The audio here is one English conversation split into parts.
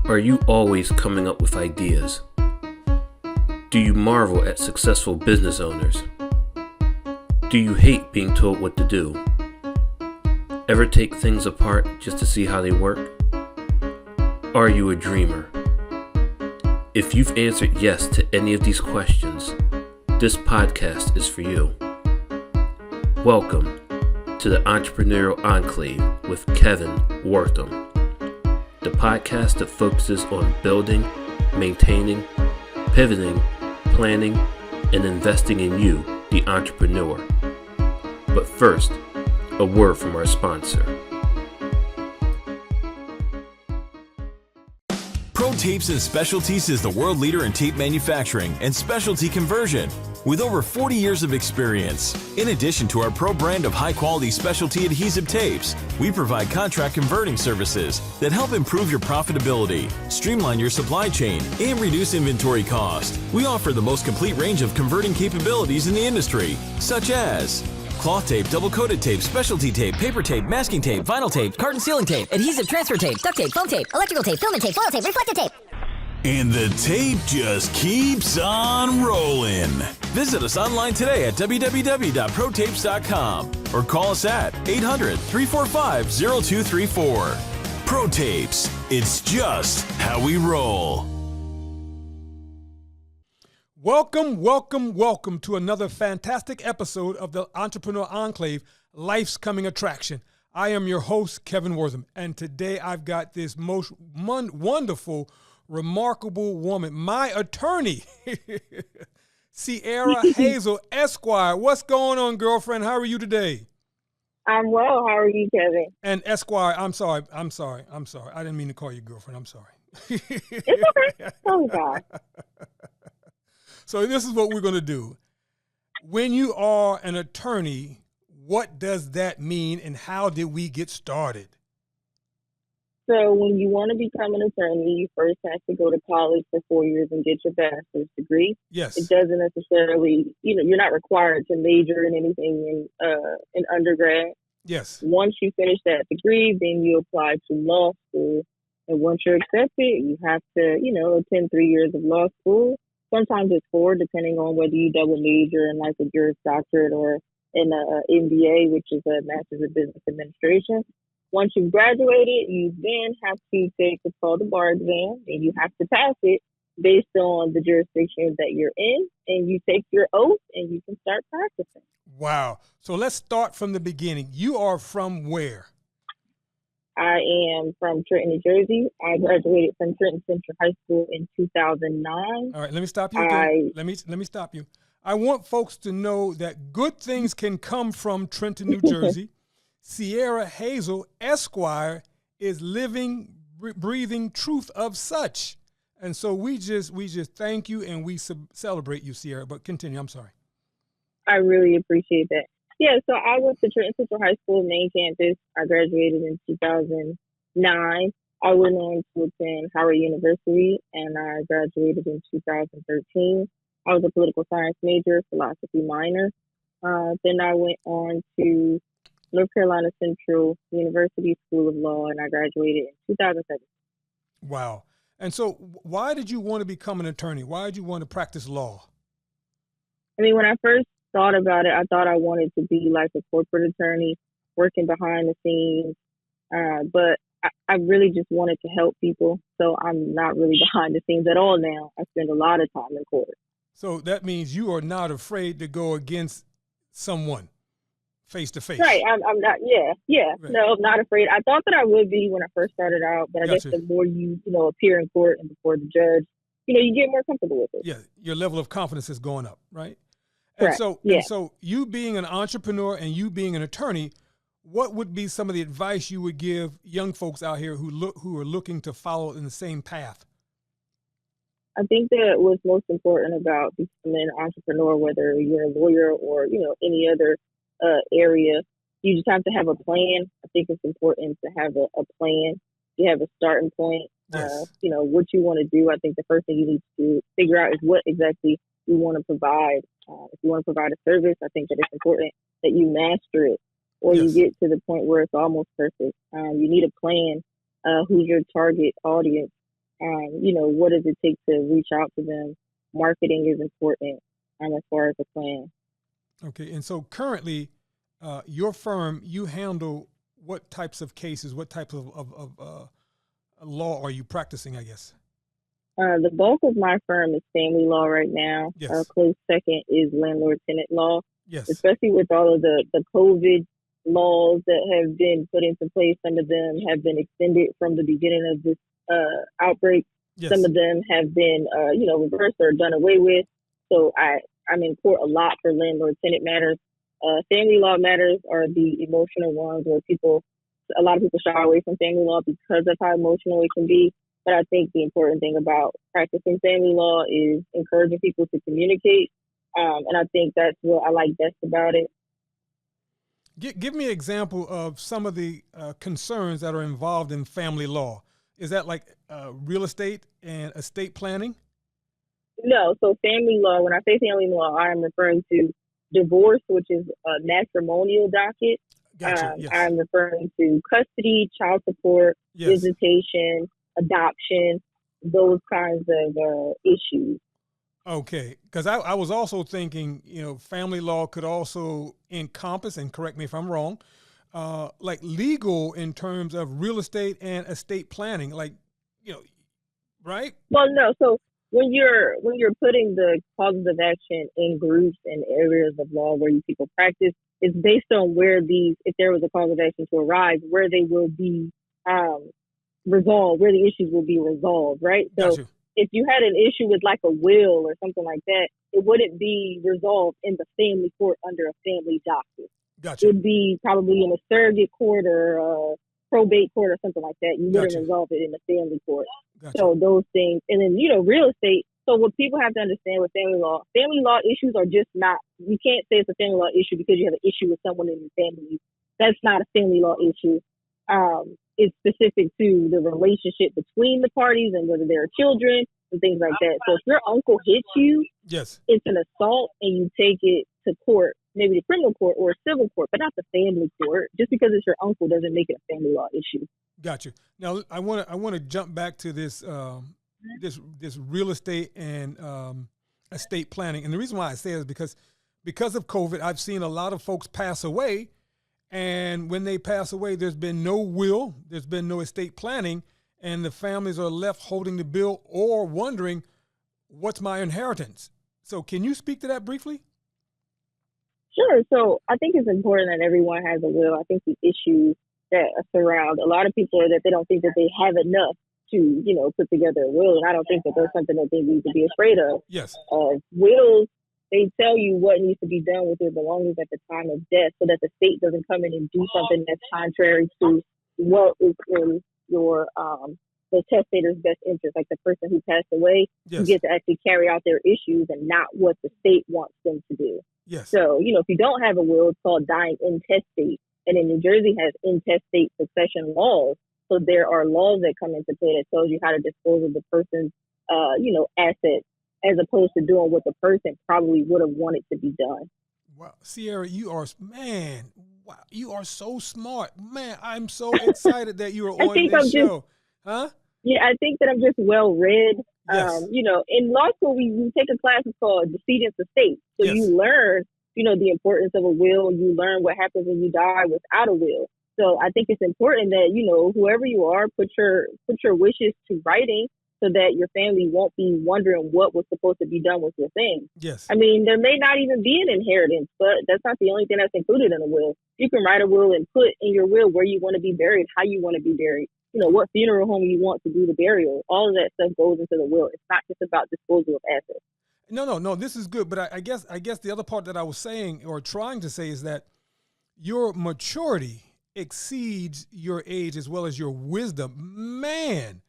Are you always coming up with ideas? Do you marvel at successful business owners? Do you hate being told what to do? Ever take things apart just to see how they work? Are you a dreamer? If you've answered yes to any of these questions, this podcast is for you. Welcome to the Entrepreneurial Enclave with Kevin Wortham, the podcast that focuses on building, maintaining, pivoting, planning, and investing in you, the entrepreneur. But first, a word from our sponsor. Pro Tapes and Specialties is the world leader in tape manufacturing and specialty conversion with over 40 years of experience. In addition to our pro brand of high-quality specialty adhesive tapes, we provide contract converting services that help improve your profitability, streamline your supply chain, and reduce inventory cost. We offer the most complete range of converting capabilities in the industry, such as cloth tape, double-coated tape, specialty tape, paper tape, masking tape, vinyl tape, carton sealing tape, adhesive transfer tape, duct tape, foam tape, electrical tape, filament tape, foil tape, reflective tape. And the tape just keeps on rolling. Visit us online today at www.protapes.com or call us at 800-345-0234. Pro Tapes, it's just how we roll. Welcome to another fantastic episode of the Entrepreneurial Enclave, Life's Coming Attraction. I am your host, Kevin Wortham, and today I've got this most wonderful, remarkable woman, my attorney, Searra Hazel Esq. What's going on, girlfriend? How are you today? I'm well. How are you, Kevin? And Esquire, I'm sorry. I didn't mean to call you girlfriend. I'm sorry. It's okay. Oh, God. So this is what we're going to do. When you are an attorney, what does that mean and how did we get started? So when you want to become an attorney, you first have to go to college for 4 years and get your bachelor's degree. Yes. It doesn't necessarily, you're not required to major in anything in undergrad. Yes. Once you finish that degree, then you apply to law school. And once you're accepted, you have to, attend 3 years of law school. Sometimes it's 4, depending on whether you double major in like a Juris Doctorate or in a MBA, which is a Master's of Business Administration. Once you've graduated, you then have to take what's called the bar exam, and you have to pass it based on the jurisdiction that you're in, and you take your oath, and you can start practicing. Wow. So let's start from the beginning. You are from where? I am from Trenton, New Jersey. I graduated from Trenton Central High School in 2009. All right, let me stop you again. Let me stop you. I want folks to know that good things can come from Trenton, New Jersey. Searra Hazel Esq. is living, breathing truth of such. And so we just thank you and we celebrate you, Searra. But continue. I'm sorry. I really appreciate that. Yeah, so I went to Trenton Central High School main campus. I graduated in 2009. I went on to attend Howard University, and I graduated in 2013. I was a political science major, philosophy minor. Then I went on to North Carolina Central University School of Law, and I graduated in 2007. Wow. And so why did you want to become an attorney? Why did you want to practice law? I mean, when I first thought about it, I thought I wanted to be like a corporate attorney working behind the scenes. But I really just wanted to help people. So I'm not really behind the scenes at all now. I spend a lot of time in court. So that means you are not afraid to go against someone face to face. Right. I'm not. Yeah. Right. No, I'm not afraid. I thought that I would be when I first started out, but I guess the more you appear in court and before the judge, you get more comfortable with it. Yeah. Your level of confidence is going up, right? Correct. And so you being an entrepreneur and you being an attorney, what would be some of the advice you would give young folks out here who are looking to follow in the same path? I think that what's most important about becoming an entrepreneur, whether you're a lawyer or, any other area, you just have to have a plan. I think it's important to have a plan. You have a starting point, yes. What you want to do. I think the first thing you need to figure out is what exactly you want to provide. If you want to provide a service, I think that it's important that you master it or yes. you get to the point where it's almost perfect. You need a plan. Who's your target audience? What does it take to reach out to them? Marketing is important as far as the plan. Okay, and so currently, your firm, you handle what types of cases, what types of law are you practicing, I guess? The bulk of my firm is family law right now. Yes. Close second is landlord-tenant law. Yes. Especially with all of the COVID laws that have been put into place. Some of them have been extended from the beginning of this outbreak. Yes. Some of them have been, reversed or done away with. So I'm in court a lot for landlord-tenant matters. Family law matters are the emotional ones where a lot of people shy away from family law because of how emotional it can be. But I think the important thing about practicing family law is encouraging people to communicate. And I think that's what I like best about it. Give me an example of some of the concerns that are involved in family law. Is that like real estate and estate planning? No. So family law, when I say family law, I am referring to divorce, which is a matrimonial docket. Gotcha. Yes. I'm referring to custody, child support, Yes. visitation, adoption, those kinds of issues. Okay, because I was also thinking, family law could also encompass, and correct me if I'm wrong, like legal in terms of real estate and estate planning, right? Well, no. So when you're putting the causes of action in groups and areas of law where you people practice, it's based on if there was a cause of action to arise, where they will be resolved, where the issues will be resolved, right? So Gotcha. If you had an issue with like a will or something like that, it wouldn't be resolved in the family court under a family docket. Gotcha. It would be probably in a surrogate court or a probate court or something like that. You wouldn't Gotcha. resolve it in the family court. Gotcha. So those things. And then, real estate. So what people have to understand with family law issues are just not, you can't say it's a family law issue because you have an issue with someone in your family. That's not a family law issue. It's specific to the relationship between the parties and whether there are children and things like that. So if your uncle hits you, Yes. it's an assault and you take it to court, maybe the criminal court or a civil court, but not the family court. Just because it's your uncle doesn't make it a family law issue. Gotcha. Now I want to jump back to this this real estate and estate planning, and the reason why I say it is because of COVID, I've seen a lot of folks pass away. And when they pass away, there's been no will, there's been no estate planning, and the families are left holding the bill or wondering, what's my inheritance? So can you speak to that briefly? Sure. So I think it's important that everyone has a will. I think the issues that surround a lot of people are that they don't think that they have enough to, put together a will. And I don't think that there's something that they need to be afraid of. Yes. Wills, they tell you what needs to be done with your belongings at the time of death so that the state doesn't come in and do something that's contrary to what is in your the testator's best interest. Like the person who passed away, Yes. you get to actually carry out their issues and not what the state wants them to do. Yes. So, if you don't have a will, it's called dying intestate. And in New Jersey has intestate succession laws. So there are laws that come into play that tells you how to dispose of the person's, assets, as opposed to doing what the person probably would have wanted to be done. Wow, Searra, wow, you are so smart, man. I'm so excited that you are on this show, huh? Yeah, I think that I'm just well read. Yes. In law school we take a class called Decedent's Estate, so Yes. you learn, the importance of a will. You learn what happens when you die without a will. So I think it's important that whoever you are, put your wishes to writing, so that your family won't be wondering what was supposed to be done with your things. Yes. I mean, there may not even be an inheritance, but that's not the only thing that's included in a will. You can write a will and put in your will where you want to be buried, how you want to be buried, what funeral home you want to do the burial. All of that stuff goes into the will. It's not just about disposal of assets. No, this is good. But I guess the other part that I was saying or trying to say is that your maturity exceeds your age as well as your wisdom. Man,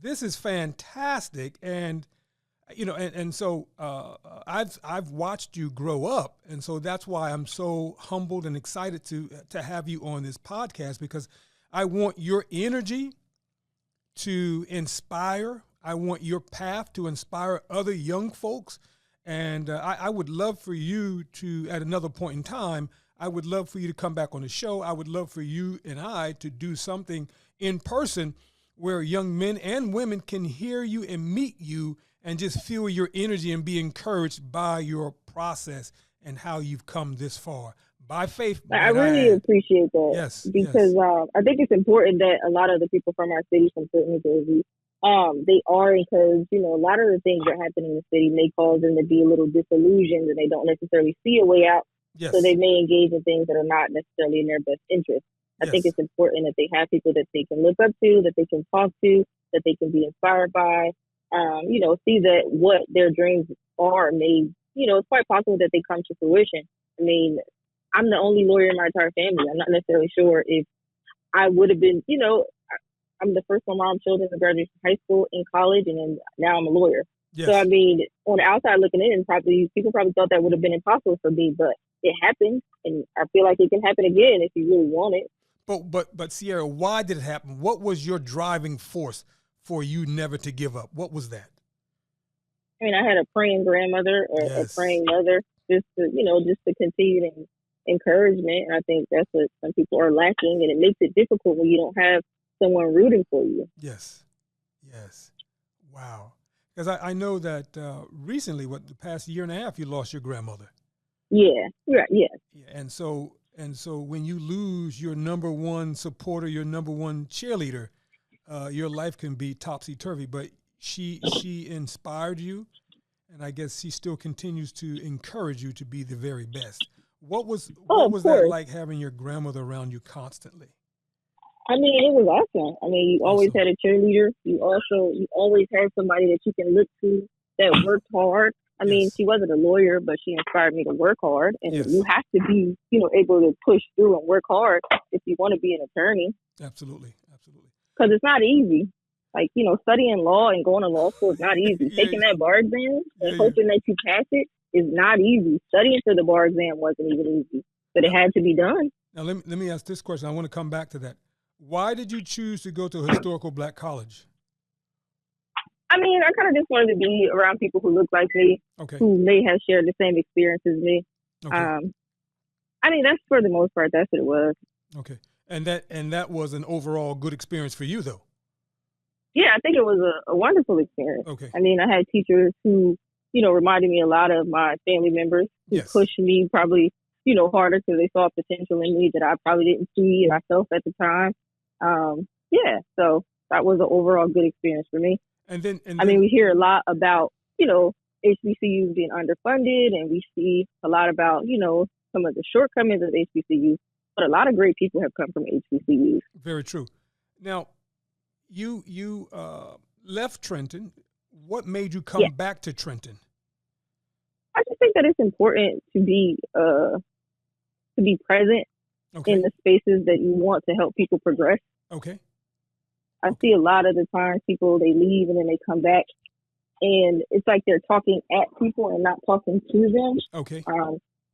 this is fantastic. And, so I've watched you grow up. And so that's why I'm so humbled and excited to have you on this podcast, because I want your energy to inspire. I want your path to inspire other young folks. And I would love for you to, at another point in time, I would love for you to come back on the show. I would love for you and I to do something in person where young men and women can hear you and meet you and just feel your energy and be encouraged by your process and how you've come this far by faith. I really appreciate that. Yes, because yes. I think it's important that a lot of the people from our city, from Trenton, New Jersey, they are encouraged. You know, a lot of the things that happen in the city may cause them to be a little disillusioned, and they don't necessarily see a way out. Yes. So they may engage in things that are not necessarily in their best interest. I think it's important that they have people that they can look up to, that they can talk to, that they can be inspired by. You know, see that what their dreams are may, you know, it's quite possible that they come to fruition. I mean, I'm the only lawyer in my entire family. I'm not necessarily sure if I would have been, you know, I'm the first of my mom's children to graduate from high school, in college, and then now I'm a lawyer. Yes. So, I mean, on the outside looking in, people probably thought that would have been impossible for me, but it happened, and I feel like it can happen again if you really want it. But Searra, why did it happen? What was your driving force for you never to give up? What was that? I mean, I had a praying grandmother, a praying mother, just to continue the encouragement. And I think that's what some people are lacking, and it makes it difficult when you don't have someone rooting for you. Yes. Wow. Because I know that recently, the past year and a half, you lost your grandmother. Yeah. Right. Yeah. And so when you lose your number one supporter, your number one cheerleader, your life can be topsy-turvy. But she inspired you, and I guess she still continues to encourage you to be the very best. What was that like, having your grandmother around you constantly? I mean, it was awesome. I mean, you always had a cheerleader. You always had somebody that you can look to that worked hard. I mean, she wasn't a lawyer, but she inspired me to work hard. And you have to be, able to push through and work hard if you want to be an attorney. Absolutely. Because it's not easy. Like, studying law and going to law school is not easy. Taking that bar exam and hoping that you pass it is not easy. Studying for the bar exam wasn't even easy, but it had to be done. Now, let me ask this question. I want to come back to that. Why did you choose to go to a historical black college? I mean, I kind of just wanted to be around people who look like me, who may have shared the same experience as me. Okay. I mean, that's for the most part, that's what it was. Okay. And that was an overall good experience for you, though? Yeah, I think it was a wonderful experience. Okay. I mean, I had teachers who, reminded me a lot of my family members who pushed me probably, harder because they saw potential in me that I probably didn't see myself at the time. So that was an overall good experience for me. And then I mean, we hear a lot about, HBCUs being underfunded, and we see a lot about, some of the shortcomings of HBCUs, but a lot of great people have come from HBCUs. Very true. Now, you left Trenton. What made you come back to Trenton? I just think that it's important to be present in the spaces that you want to help people progress. Okay. I see a lot of the times people, they leave and then they come back, and it's like they're talking at people and not talking to them. Okay.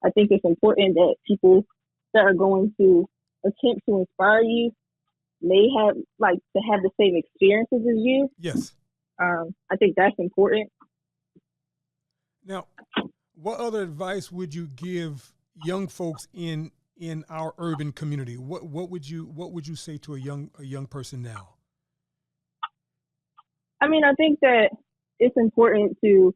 I think it's important that people that are going to attempt to inspire you may have to have the same experiences as you. Yes. I think that's important. Now, what other advice would you give young folks in our urban community? What would you say to a young person now? I mean, I think that it's important to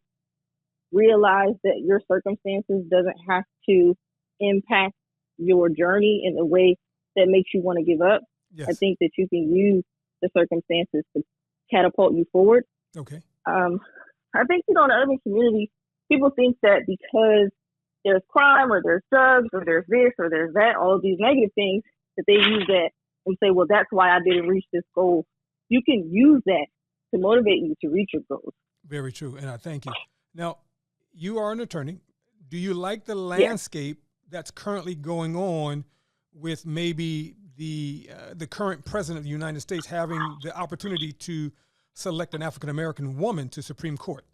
realize that your circumstances doesn't have to impact your journey in a way that makes you want to give up. Yes. I think that you can use the circumstances to catapult you forward. Okay. I think, in the urban community, people think that because there's crime or there's drugs or there's this or there's that, all of these negative things, that they use that and say, well, that's why I didn't reach this goal. You can use that to motivate you to reach your goals. Very true, and I thank you. Now, you are an attorney. Do you like the landscape that's currently going on with maybe the current president of the United States having the opportunity to select an African-American woman to Supreme Court?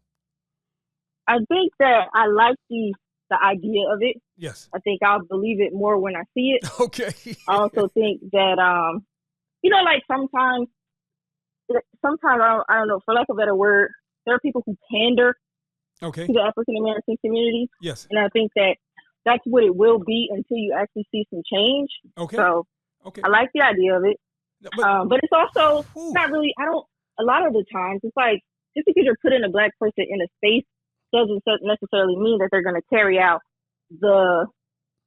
I think that I like the idea of it. Yes. I think I'll believe it more when I see it. Okay. I also think that, sometimes I don't know, for lack of a better word, there are people who pander to the African-American community. Yes. And I think that that's what it will be until you actually see some change. Okay. So I like the idea of it. No, but it's also whew. not really. A lot of the times, it's like just because you're putting a Black person in a space doesn't necessarily mean that they're going to carry out the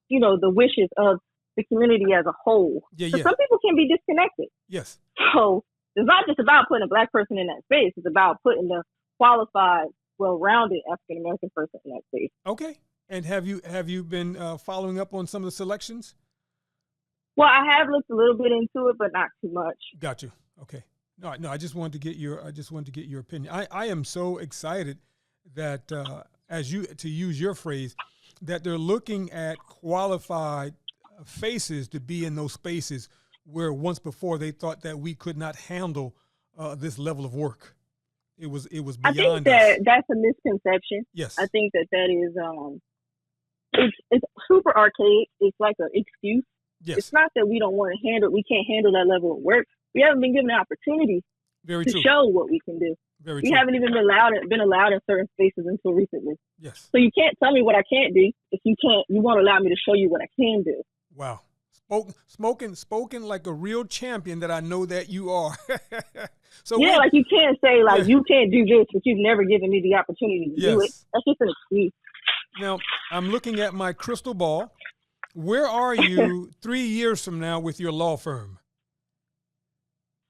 the wishes of the community as a whole. Yeah, So yeah. some people can be disconnected. Yes. So it's not just about putting a Black person in that space. It's about putting the qualified, well-rounded African American person in that space. Okay. And have you been following up on some of the selections? Well, I have looked a little bit into it, but not too much. Got you. Okay. No. I just wanted to get your opinion. I am so excited that to use your phrase, that they're looking at qualified faces to be in those spaces where once before they thought that we could not handle this level of work. It was beyond I think that's a misconception. Yes. I think that is it's super archaic. It's like an excuse. Yes. It's not that we can't handle that level of work. We haven't been given an opportunity to show what we can do. Very we true. haven't even been allowed in certain spaces until recently. Yes. So you can't tell me what I can't do if you won't allow me to show you what I can do. Wow. Spoken like a real champion that I know that you are. So yeah, like you can't say you can't do this, but you've never given me the opportunity to do it. That's just an excuse. Now, I'm looking at my crystal ball. Where are you 3 years from now with your law firm?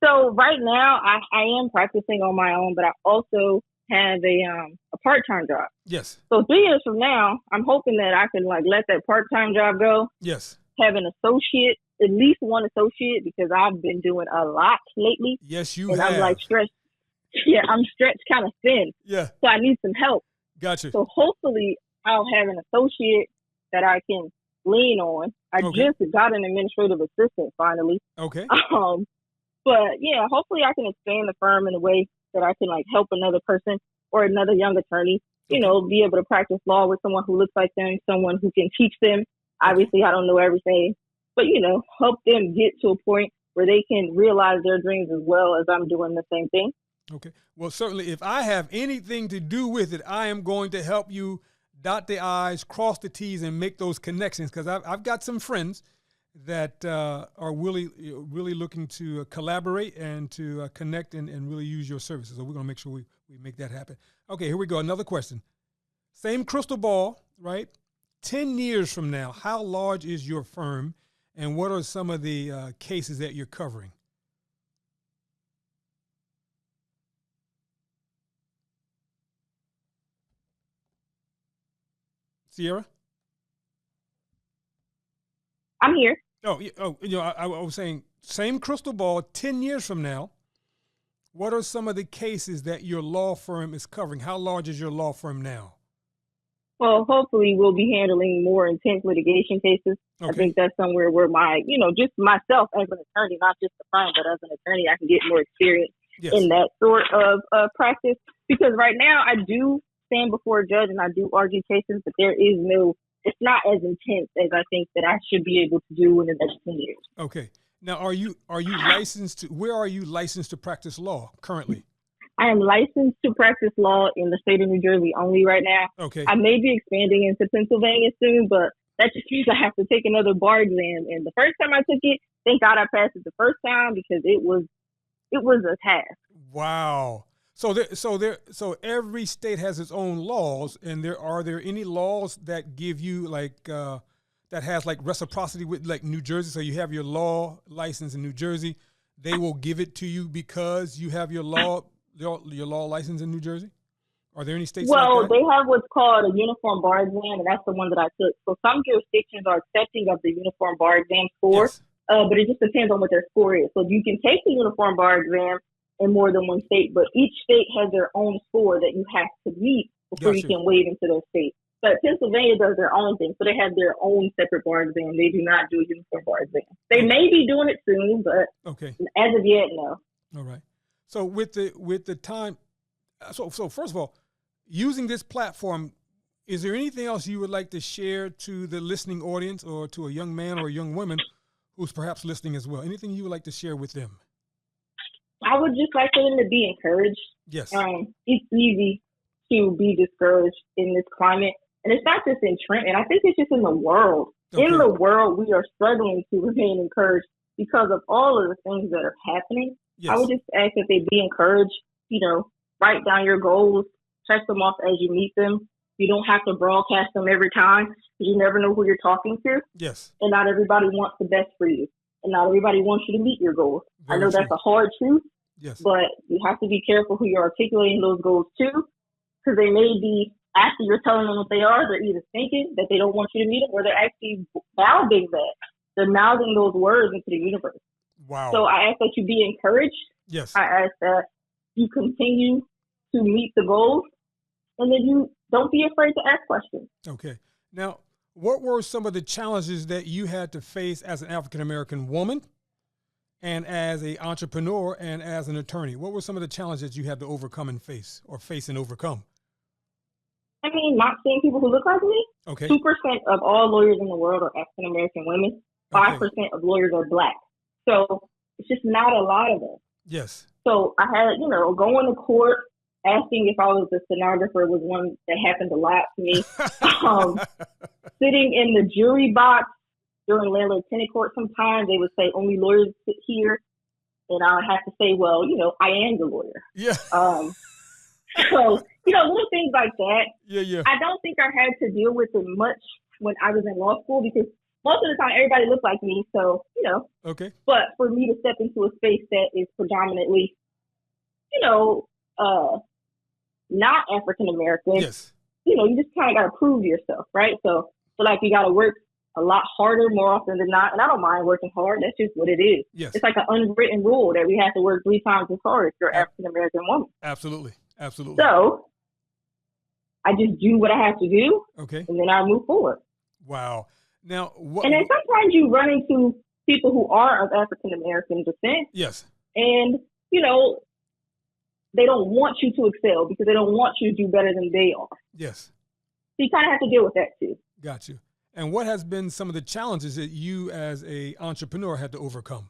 So right now, I am practicing on my own, but I also have a part-time job. Yes. So 3 years from now, I'm hoping that I can let that part-time job go. Yes. Have an associate, at least one associate, because I've been doing a lot lately. Yes, you and have. I'm stretched. Yeah, I'm stretched kind of thin. Yeah. So I need some help. Gotcha. So hopefully I'll have an associate that I can lean on. I just got an administrative assistant finally. Okay. But yeah, hopefully I can expand the firm in a way that I can help another person or another young attorney, be able to practice law with someone who looks like them, someone who can teach them. Obviously, I don't know everything, but help them get to a point where they can realize their dreams as well as I'm doing the same thing. Okay. Well, certainly, if I have anything to do with it, I am going to help you dot the I's, cross the T's, and make those connections, because I've got some friends that are really looking to collaborate and to connect and really use your services. So we're going to make sure we make that happen. Okay, here we go. Another question. Same crystal ball, right? 10 years from now, how large is your firm, and what are some of the cases that you're covering? Searra? I'm here. I was saying, same crystal ball, 10 years from now, what are some of the cases that your law firm is covering? How large is your law firm now? Well, hopefully we'll be handling more intense litigation cases. Okay. I think that's somewhere where just myself as an attorney, not just the firm, but as an attorney, I can get more experience in that sort of practice. Because right now I do stand before a judge and I do argue cases, but it's not as intense as I think that I should be able to do in the next 10 years. Okay. Now, are you licensed where are you licensed to practice law currently? I am licensed to practice law in the state of New Jersey only right now. Okay. I may be expanding into Pennsylvania soon, but that just means I have to take another bar exam. And the first time I took it, thank God I passed it the first time, because it was a task. Wow. So every state has its own laws, and are there any laws that give you that has reciprocity with New Jersey? So you have your law license in New Jersey, they will give it to you because you have your law license in New Jersey? Are there any states like that? They have what's called a uniform bar exam, and that's the one that I took. So some jurisdictions are accepting of the uniform bar exam score, yes. But it just depends on what their score is. So you can take the uniform bar exam in more than one state, but each state has their own score that you have to meet before you can waive into their state. But Pennsylvania does their own thing, so they have their own separate bar exam. They do not do a uniform bar exam. They may be doing it soon, but as of yet, no. All right. So with the time, so first of all, using this platform, is there anything else you would like to share to the listening audience, or to a young man or a young woman who's perhaps listening as well? Anything you would like to share with them? I would just like for them to be encouraged. Yes. It's easy to be discouraged in this climate. And it's not just in Trenton. I think it's just in the world. Okay. In the world, we are struggling to remain encouraged because of all of the things that are happening, Yes. I would just ask that they be encouraged, write down your goals, check them off as you meet them. You don't have to broadcast them every time because you never know who you're talking to. Yes. And not everybody wants the best for you. And not everybody wants you to meet your goals. Very I know that's true. a hard truth, Yes. but you have to be careful who you're articulating those goals to, because they may be, after you're telling them what they are, they're either thinking that they don't want you to meet them, or they're actually mouthing that. They're mouthing those words into the universe. Wow. So I ask that you be encouraged. Yes. I ask that you continue to meet the goals, and then you don't be afraid to ask questions. Okay. Now, what were some of the challenges that you had to face as an African-American woman and as an entrepreneur and as an attorney? What were some of the challenges you had to overcome and face and overcome? I mean, not seeing people who look like me. Okay. 2% of all lawyers in the world are African-American women. 5% of lawyers are Black. So it's just not a lot of us. Yes. So I had, going to court, asking if I was a stenographer was one that happened a lot to me. Sitting in the jury box during landlord-tenant court sometimes, they would say, only lawyers sit here. And I would have to say, well, I am the lawyer. Yeah. So, little things like that. Yeah. I don't think I had to deal with it much when I was in law school because most of the time everybody looked like me. So, Okay. But for me to step into a space that is predominantly, not African American, Yes. You just kind of got to prove yourself, right? So you got to work a lot harder more often than not. And I don't mind working hard. That's just what it is. Yes. It's like an unwritten rule that we have to work 3 times as hard if you're an African American woman. Absolutely. So I just do what I have to do. Okay. And then I move forward. Wow. Now, what? And then sometimes you run into people who are of African American descent. Yes. And, they don't want you to excel because they don't want you to do better than they are. Yes. So you kind of have to deal with that too. Got you. And what has been some of the challenges that you as a entrepreneur had to overcome?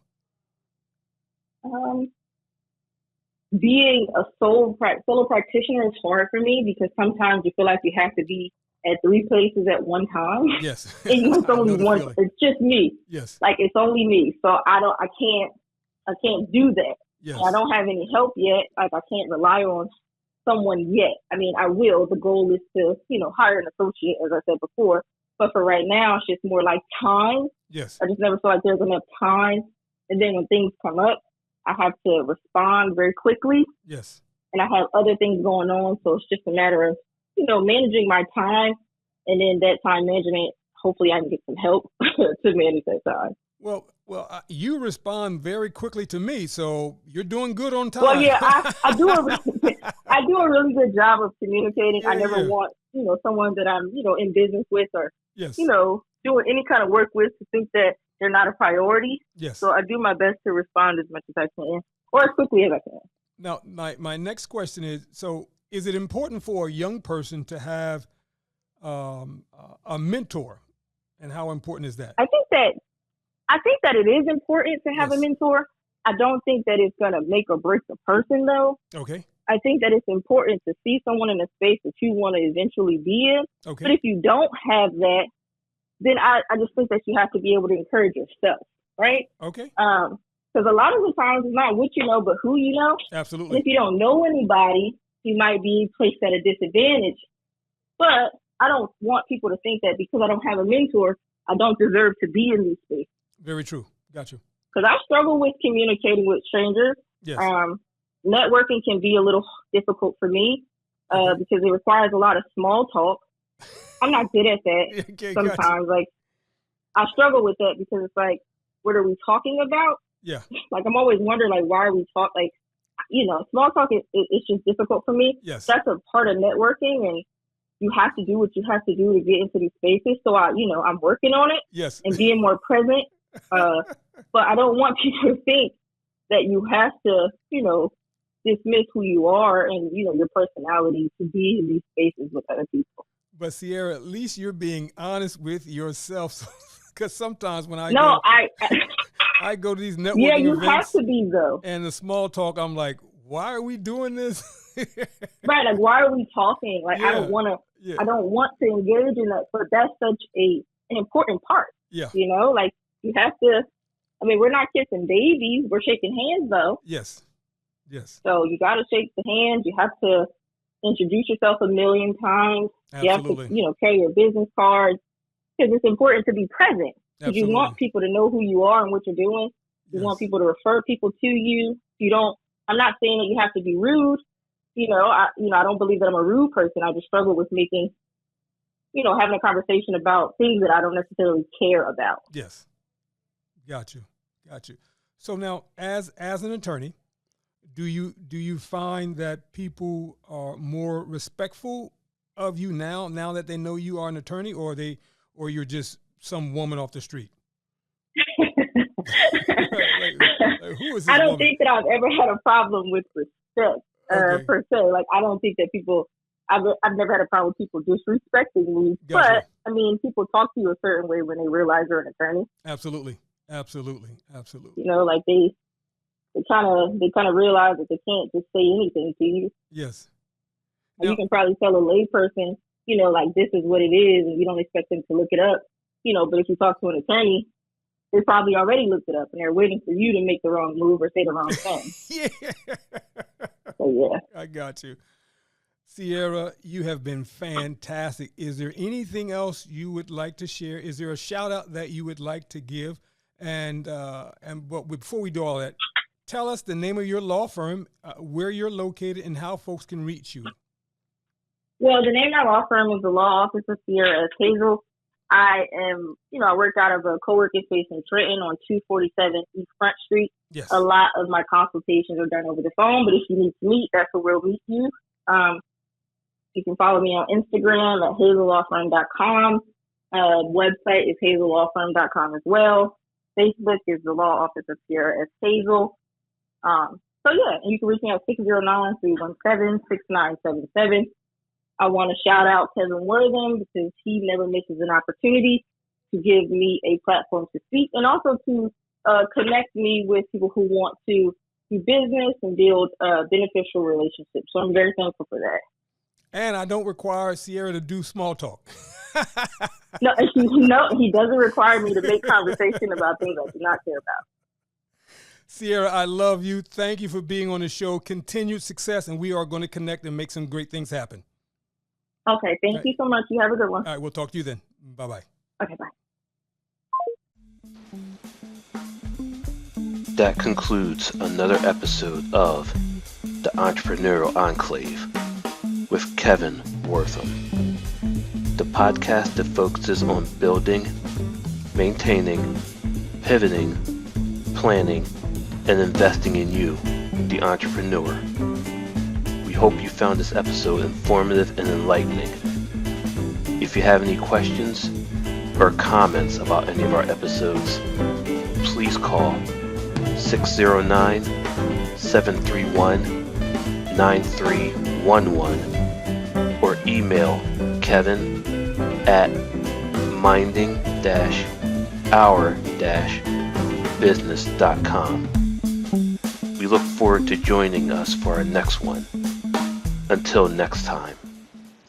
Being a solo practitioner is hard for me because sometimes you feel like you have to be at 3 places at one time. Yes. And it's only one. It's just me. Yes. Like it's only me. So I can't do that. Yes. I don't have any help yet. Like I can't rely on someone yet. I mean, I will. The goal is to, hire an associate, as I said before. But for right now, it's just more like time. Yes. I just never feel like there's enough time. And then when things come up, I have to respond very quickly. Yes. And I have other things going on. So it's just a matter of, managing my time. And then that time management, hopefully I can get some help to manage that time. Well, you respond very quickly to me, so you're doing good on time. Well, yeah, I do a really good job of communicating. Yeah, I never want, someone that I'm, in business with or, yes. Doing any kind of work with to think that they're not a priority. Yes. So I do my best to respond as much as I can or as quickly as I can. Now, my next question is, so is it important for a young person to have a mentor, and how important is that? I think that it is important to have Yes. a mentor. I don't think that it's going to make or break the person, though. Okay. I think that it's important to see someone in a space that you want to eventually be in. Okay. But if you don't have that, then I just think that you have to be able to encourage yourself, right? Okay. Because a lot of the times it's not what you know, but who you know. Absolutely. And if you don't know anybody, you might be placed at a disadvantage. But I don't want people to think that because I don't have a mentor, I don't deserve to be in these spaces. Very true. Got you. Because I struggle with communicating with strangers. Yes. Networking can be a little difficult for me because it requires a lot of small talk. I'm not good at that Okay, sometimes. gotcha. Like, I struggle with that because it's like, what are we talking about? Yeah. Like, I'm always wondering, like, why are we talking? Like, small talk, it's just difficult for me. Yes. That's a part of networking, and you have to do what you have to do to get into these spaces. So, I'm working on it Yes. and being more present. But I don't want people to think that you have to, dismiss who you are and, your personality to be in these spaces with other people. But Searra, at least you're being honest with yourself. Because sometimes when I go to these networking yeah, you events, have to be though. And the small talk, I'm like, why are we doing this? Right, like why are we talking? Like I don't want to engage in that, but that's such an important part. Yeah. Like you have to I mean, we're not kissing babies. We're shaking hands, though. Yes. Yes. So you got to shake the hands. You have to introduce yourself a million times. Absolutely. You have to, carry your business cards, because it's important to be present. Because you want people to know who you are and what you're doing. You want people to refer people to you. I'm not saying that you have to be rude. I don't believe that I'm a rude person. I just struggle with making, having a conversation about things that I don't necessarily care about. Yes. Got you. So now, as an attorney, do you find that people are more respectful of you now that they know you are an attorney, or you're just some woman off the street? like, who is this I don't woman? think that I've ever had a problem with respect per se. Like, I don't think that people. I've never had a problem with people disrespecting me. Gotcha. But I mean, people talk to you a certain way when they realize you're an attorney. Absolutely. Like they kind of realize that they can't just say anything to you. Yes. And you can probably tell a layperson, like, this is what it is, and you don't expect them to look it up. But if you talk to an attorney, they probably already looked it up, and they're waiting for you to make the wrong move or say the wrong thing. Yeah. So, yeah. I got you. Searra, you have been fantastic. Is there anything else you would like to share? Is there a shout out that you would like to give? But before we do all that, tell us the name of your law firm, where you're located, and how folks can reach you. Well, the name of my law firm is the Law Office of Searra S. Hazel. I am, I work out of a co-working space in Trenton on 247 East Front Street. Yes. A lot of my consultations are done over the phone, but if you need to meet, that's where we'll meet you. You can follow me on Instagram at hazellawfirm.com. Website is hazellawfirm.com as well. Facebook is the Law Office of Searra S. Hazel. And you can reach me at 609-317-6977. I want to shout out Kevin Wortham, because he never misses an opportunity to give me a platform to speak, and also to connect me with people who want to do business and build beneficial relationships. So I'm very thankful for that. And I don't require Searra to do small talk. No, he doesn't require me to make conversation about things I do not care about. Searra, I love you. Thank you for being on the show. Continued success, and we are going to connect and make some great things happen. Okay, thank you so much. You have a good one. All right, we'll talk to you then. Bye-bye. Okay, bye. That concludes another episode of the Entrepreneurial Enclave with Kevin Wortham, the podcast that focuses on building, maintaining, pivoting, planning, and investing in you, the entrepreneur. We hope you found this episode informative and enlightening. If you have any questions or comments about any of our episodes, please call 609-731-9311 or email kevin@minding-our-business.com. We look forward to joining us for our next one. Until next time.